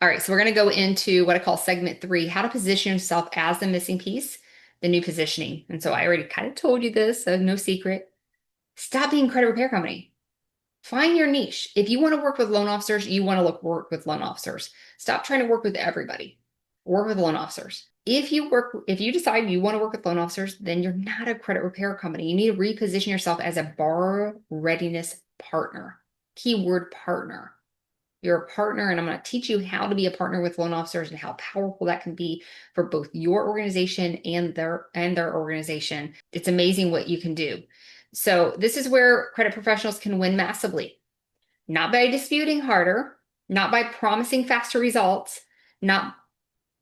All right, so we're going to go into what I call segment 3, how to position yourself as the missing piece, the new positioning. And so I already kind of told you this, so no secret. Stop being a credit repair company. Find your niche. If you want to work with loan officers, you want to work with loan officers. Stop trying to work with everybody. Work with loan officers. If you decide you want to work with loan officers, then you're not a credit repair company. You need to reposition yourself as a borrower readiness partner. Keyword partner. You're a partner, and I'm going to teach you how to be a partner with loan officers and how powerful that can be for both your organization and their organization. It's amazing what you can do. So this is where credit professionals can win massively, not by disputing harder, not by promising faster results, not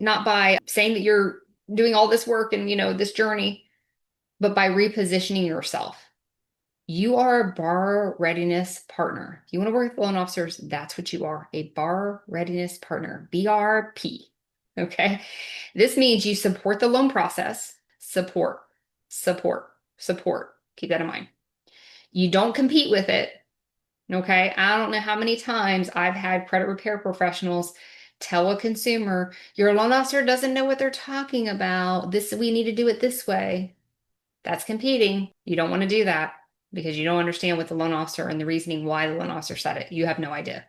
by saying that you're doing all this work and this journey, but by repositioning yourself. You are a borrower readiness partner. If you want to work with loan officers, that's what you are, a borrower readiness partner, BRP. Okay. This means you support the loan process, support. Keep that in mind. You don't compete with it. Okay. I don't know how many times I've had credit repair professionals tell a consumer, your loan officer doesn't know what they're talking about. We need to do it this way. That's competing. You don't want to do that, because you don't understand what the loan officer and the reasoning why the loan officer said it. You have no idea.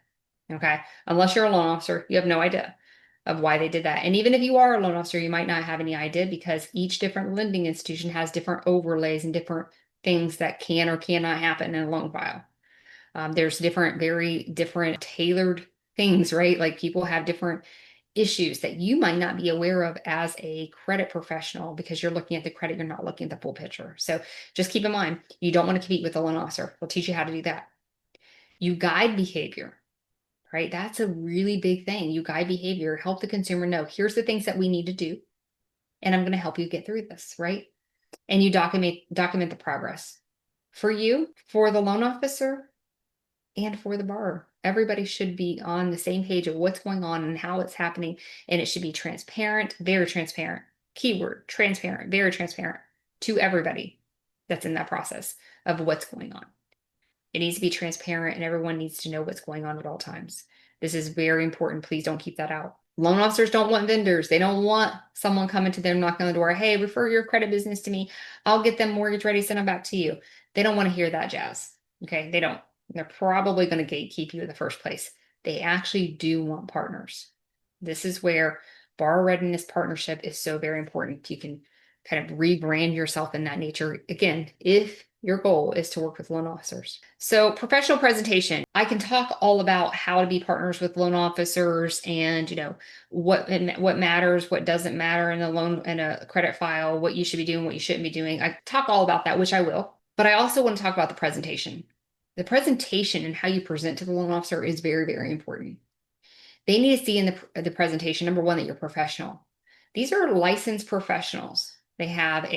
Okay. Unless you're a loan officer, you have no idea of why they did that. And even if you are a loan officer, you might not have any idea, because each different lending institution has different overlays and different things that can or cannot happen in a loan file. There's very different tailored things, right? Like people have different issues that you might not be aware of as a credit professional, because you're looking at the credit, you're not looking at the full picture. So just keep in mind, you don't want to compete with the loan officer. We'll teach you how to do that. You guide behavior, right? That's a really big thing. You guide behavior, help the consumer know, here's the things that we need to do, and I'm going to help you get through this, right? And you document the progress for you, for the loan officer, and for the borrower. Everybody should be on the same page of what's going on and how it's happening. And it should be transparent, very transparent. Keyword, transparent, very transparent to everybody that's in that process of what's going on. It needs to be transparent, and everyone needs to know what's going on at all times. This is very important. Please don't keep that out. Loan officers don't want vendors. They don't want someone coming to them, knocking on the door. Hey, refer your credit business to me. I'll get them mortgage ready, send them back to you. They don't want to hear that jazz. Okay, they don't. They're probably going to gatekeep you in the first place. They actually do want partners. This is where borrower readiness partnership is so very important. You can kind of rebrand yourself in that nature. Again, if your goal is to work with loan officers. So professional presentation, I can talk all about how to be partners with loan officers and, what matters, what doesn't matter in a credit file, what you should be doing, what you shouldn't be doing. I talk all about that, which I will, but I also want to talk about the presentation. The presentation and how you present to the loan officer is very, very important. They need to see in the presentation, number one, that you're professional. These are licensed professionals. They have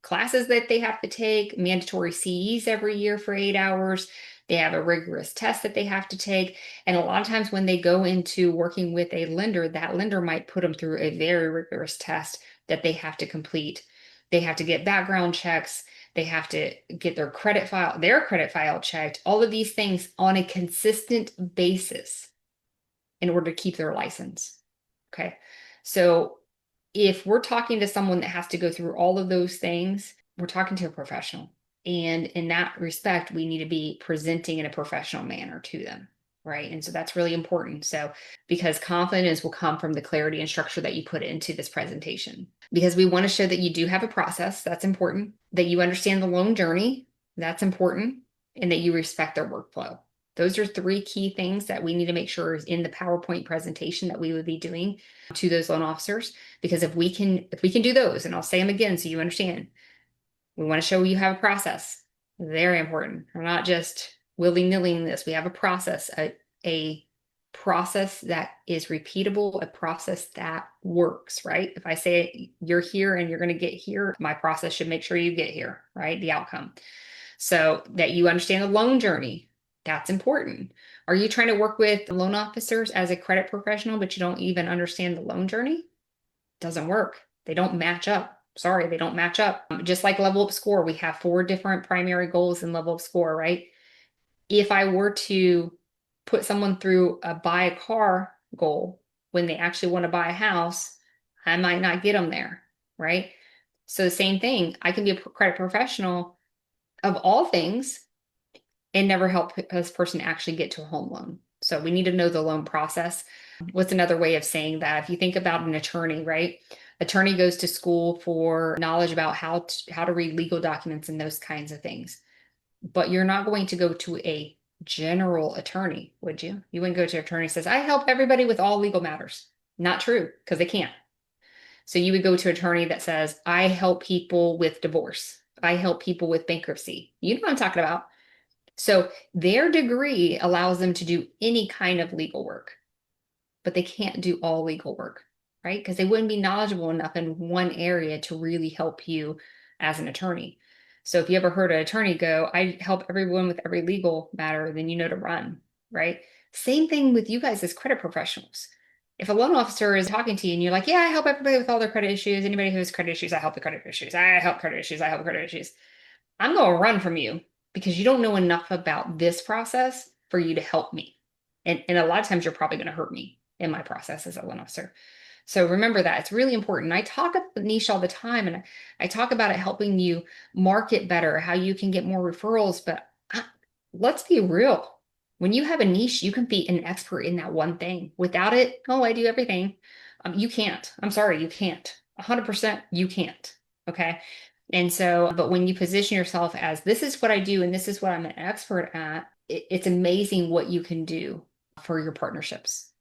classes that they have to take, mandatory CEs every year for 8 hours. They have a rigorous test that they have to take. And a lot of times when they go into working with a lender, that lender might put them through a very rigorous test that they have to complete. They have to get background checks. They have to get their credit file checked, all of these things on a consistent basis in order to keep their license. Okay. So if we're talking to someone that has to go through all of those things, we're talking to a professional. And in that respect, we need to be presenting in a professional manner to them. Right. And so that's really important. So because confidence will come from the clarity and structure that you put into this presentation, because we want to show that you do have a process. That's important. That you understand the loan journey. That's important. And that you respect their workflow. Those are 3 key things that we need to make sure is in the PowerPoint presentation that we would be doing to those loan officers. Because if we can do those, and I'll say them again so you understand, we want to show you have a process. Very important. We're not just willy-nilly in this. We have a process, a process that is repeatable, a process that works, right? If I say you're here and you're going to get here, my process should make sure you get here, right? The outcome. So that you understand the loan journey. That's important. Are you trying to work with loan officers as a credit professional, but you don't even understand the loan journey? Doesn't work. They don't match up. Sorry, they don't match up. Just like LevelUp Score, we have 4 different primary goals in LevelUp Score, right? If I were to put someone through a buy a car goal when they actually want to buy a house, I might not get them there, right? So the same thing, I can be a credit professional of all things and never help this person actually get to a home loan. So we need to know the loan process. What's another way of saying that? If you think about an attorney, right? Attorney goes to school for knowledge about how to read legal documents and those kinds of things. But you're not going to go to a general attorney, would you? You wouldn't go to an attorney who says, I help everybody with all legal matters. Not true, because they can't. So you would go to an attorney that says, I help people with divorce. I help people with bankruptcy. You know what I'm talking about. So their degree allows them to do any kind of legal work, but they can't do all legal work, right? Because they wouldn't be knowledgeable enough in one area to really help you as an attorney. So if you ever heard an attorney go, I help everyone with every legal matter, then you know to run, right? Same thing with you guys as credit professionals. If a loan officer is talking to you and you're like, yeah, I help everybody with all their credit issues. Anybody who has credit issues, I help the credit issues. I help credit issues. I help credit issues. I'm going to run from you because you don't know enough about this process for you to help me. And a lot of times you're probably going to hurt me in my process as a loan officer. So remember that it's really important. I talk about niche all the time, and I talk about it helping you market better, how you can get more referrals. But let's be real. When you have a niche, you can be an expert in that one thing. Without it, oh, I do everything. You can't. I'm sorry, you can't. 100% you can't. Okay. And so, but when you position yourself as this is what I do and this is what I'm an expert at, it's amazing what you can do for your partnerships.